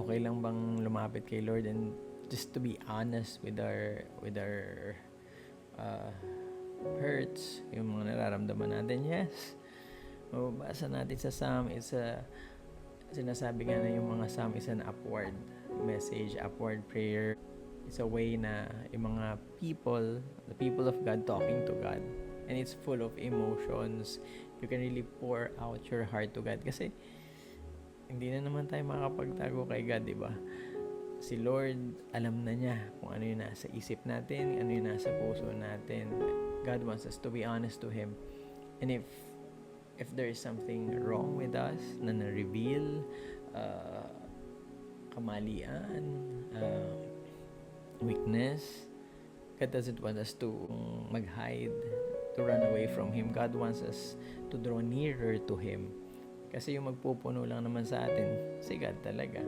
okay lang bang lumapit kay Lord and just to be honest with our uh, hurts, yung mga nararamdaman natin. Yes, mababasa natin sa Psalm, sinasabi nga na yung mga Psalm is an upward message, upward prayer. It's a way na yung mga the people of God talking to God, and it's full of emotions. You can really pour out your heart to God kasi hindi na naman tayo makapagtago kay God, di ba? Si Lord, alam na niya kung ano yung nasa isip natin, ano yung nasa puso natin. God wants us to be honest to Him. And if there is something wrong with us na na-reveal, kamalian, weakness, God doesn't want us to mag-hide, to run away from Him. God wants us to draw nearer to Him. Kasi yung magpupuno lang naman sa atin, si God talaga.